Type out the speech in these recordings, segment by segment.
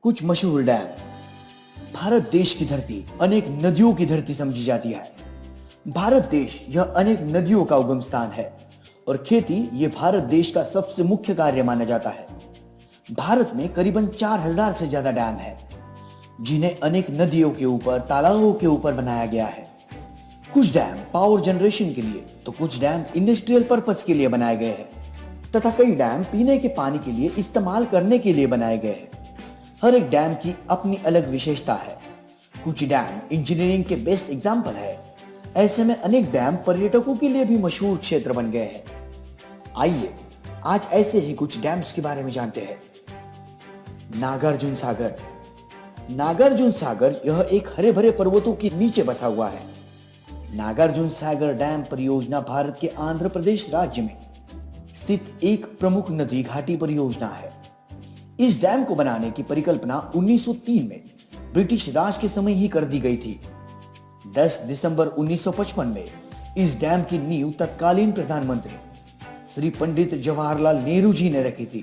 कुछ मशहूर डैम। भारत देश की धरती अनेक नदियों की धरती समझी जाती है। भारत देश यह अनेक नदियों का उगम स्थान है और खेती यह भारत देश का सबसे मुख्य कार्य माना जाता है। भारत में करीबन 4000 से ज्यादा डैम है, जिन्हें अनेक नदियों के ऊपर, तालाबों के ऊपर बनाया गया है। कुछ डैम पावर जनरेशन के लिए तो कुछ डैम इंडस्ट्रियल पर्पस के लिए बनाए गए हैं तथा कई डैम पीने के पानी के लिए इस्तेमाल करने के लिए बनाए गए हैं। हर एक डैम की अपनी अलग विशेषता है। कुछ डैम इंजीनियरिंग के बेस्ट एग्जाम्पल है। ऐसे में अनेक डैम पर्यटकों के लिए भी मशहूर क्षेत्र बन गए हैं। आइए आज ऐसे ही कुछ डैम्स के बारे में जानते हैं। नागार्जुन सागर। नागार्जुन सागर यह एक हरे भरे पर्वतों के नीचे बसा हुआ है। नागार्जुन सागर डैम परियोजना भारत के आंध्र प्रदेश राज्य में स्थित एक प्रमुख नदी घाटी परियोजना है। इस डैम को बनाने की परिकल्पना 1903 में ब्रिटिश राज के समय ही कर दी गई थी। 10 दिसंबर 1955 में इस डैम की नींव तत्कालीन प्रधानमंत्री श्री पंडित जवाहरलाल नेहरू जी ने रखी थी।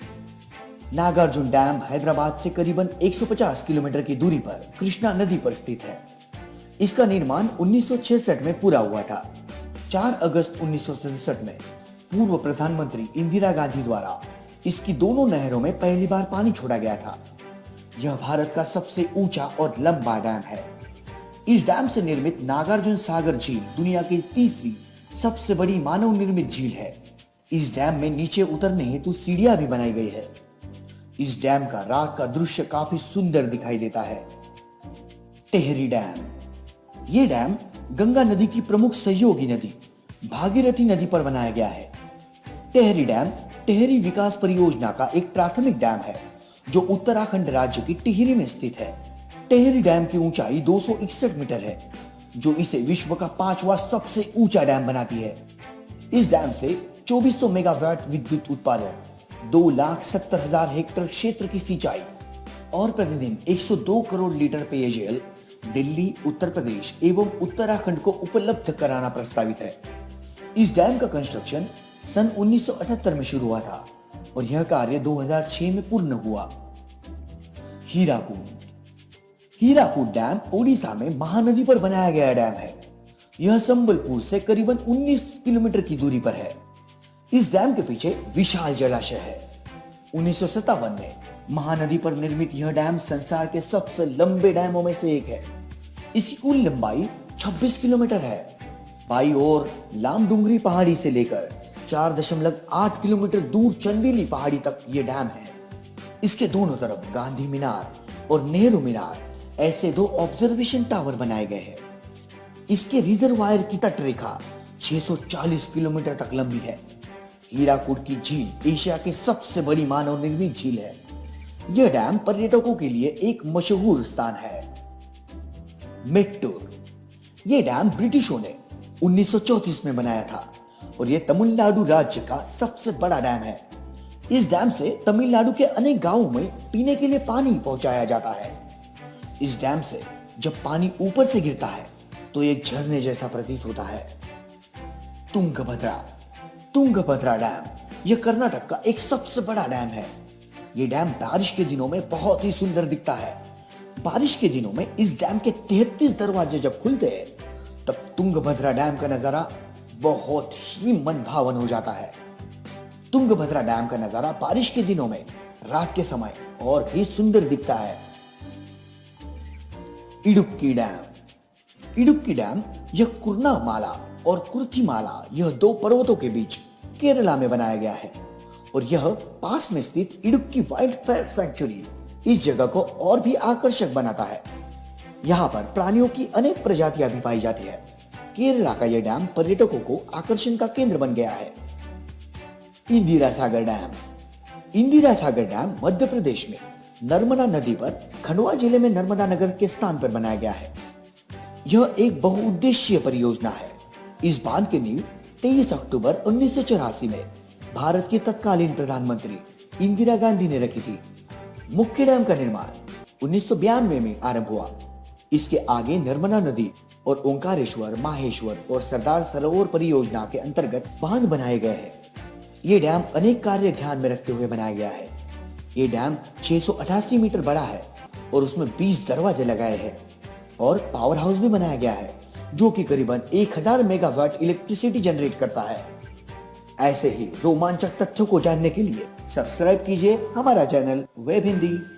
नागार्जुन डैम हैदराबाद से करीबन 150 किलोमीटर की दूरी पर कृष्णा नदी पर स्थित है। इसका निर्माण 1966 में पूरा हुआ था। 4 अगस्त 1967 में पूर्व प्रधानमंत्री इंदिरा गांधी द्वारा इसकी दोनों नहरों में पहली बार पानी छोड़ा गया था। यह भारत का सबसे ऊंचा और लंबा डैम है। इस डैम से निर्मित नागार्जुन सागर झील दुनिया की तीसरी सबसे बड़ी मानव निर्मित झील है। इस डैम में नीचे उतरने हेतु सीढ़ियां भी बनाई गई है। इस डैम का रात का दृश्य काफी सुंदर दिखाई देता है। टेहरी डैम। ये डैम गंगा नदी की प्रमुख सहयोगी नदी भागीरथी नदी पर बनाया गया है। टेहरी डैम टेहरी विकास परियोजना का एक प्राथमिक डैम है जो उत्तराखंड राज्य की टिहरी में स्थित है। टेहरी डैम की ऊंचाई 261 मीटर है, जो इसे विश्व का 5वां सबसे ऊंचा डैम बनाती है। इस डैम से 2400 मेगावाट विद्युत उत्पादन, 2,70,000 हेक्टेयर क्षेत्र की सिंचाई और प्रतिदिन 102 करोड़ लीटर पेयजल दिल्ली, उत्तर प्रदेश एवं उत्तराखंड को उपलब्ध कराना प्रस्तावित है। इस डैम का कंस्ट्रक्शन सन 1978 में शुरू हुआ था और यह कार्य 2006 में पूर्ण हुआ। हीराकूद। हीराकूद डैम ओडिशा में महानदी पर बनाया गया डैम है। यह संबलपुर से करीबन 19 किलोमीटर की दूरी पर है। इस डैम के पीछे विशाल जलाशय है। 1957 में महानदी पर निर्मित यह डैम संसार के सबसे लंबे डैमों में से एक है। इसकी कुल लंबाई 26 किलोमीटर है। बाई ओर लामडुंगरी पहाड़ी से लेकर 4.8 किलोमीटर दूर चंदेली पहाड़ी तक ये डैम है। इसके दोनों तरफ गांधी मीनार और नेहरू मीनार ऐसे 2 ऑब्जर्वेशन टावर बनाए गए हैं। इसके रिजर्वायर की तटरेखा 640 किलोमीटर तक लंबी है। हीराकूद की झील एशिया की सबसे बड़ी मानव निर्मित झील है। यह डैम पर्यटकों के लिए एक मशहूर स्थान है। मेट्टूर। यह डैम ब्रिटिशों ने 1934 में बनाया था और यह तमिलनाडु राज्य का सबसे बड़ा डैम है। इस डैम से तमिलनाडु के अनेक गांवों में पीने के लिए पानी पहुंचाया जाता है। इस डैम से जब पानी ऊपर से गिरता है तो एक झरने जैसा प्रतीत होता है। तुंगभद्रा। तुंगभद्रा डैम यह कर्नाटक का एक सबसे बड़ा डैम है। यह डैम बारिश के दिनों में बहुत ही सुंदर दिखता है। बारिश के दिनों में इस डैम के 33 दरवाजे जब खुलते हैं तब तुंगभद्रा डैम का नजारा बहुत ही मनभावन हो जाता है। तुंगभद्रा डैम का नजारा बारिश के दिनों में रात के समय और भी सुंदर दिखता है। इडुक्की डैम। इडुक्की डैम यह कुर्नामाला और कुर्थिमाला, यह 2 पर्वतों के बीच केरला में बनाया गया है और यह पास में स्थित इडुक्की वाइल्ड सैंक्चुरी इस जगह को और भी आकर्षक बनाता है। यहाँ पर प्राणियों की अनेक प्रजातियां भी पाई जाती है। केरला का यह डैम पर्यटकों को आकर्षण का केंद्र बन गया है। इंदिरा सागर डैम। इंदिरा सागर डैम मध्य प्रदेश में नर्मदा नदी पर खंडवा जिले में नर्मदा नगर के स्थान पर बनाया गया है। यह एक बहुउद्देशीय परियोजना है। इस बांध की नींव 23 अक्टूबर 1984 में भारत की तत्कालीन प्रधानमंत्री इंदिरा गांधी ने रखी थी। मुख्य डैम का निर्माण 1992 में आरंभ हुआ। इसके आगे नर्मदा नदी और ओंकारेश्वर, माहेश्वर और सरदार सरोवर परियोजना के अंतर्गत बांध बनाए गए हैं। ये डैम अनेक कार्य ध्यान में रखते हुए बनाया गया है। ये डैम 688 मीटर बड़ा है और उसमें 20 दरवाजे लगाए हैं और पावर हाउस भी बनाया गया है जो कि करीबन 1000 मेगावाट इलेक्ट्रिसिटी जनरेट करता है। ऐसे ही रोमांचक तथ्यों को जानने के लिए सब्सक्राइब कीजिए हमारा चैनल वेब हिंदी।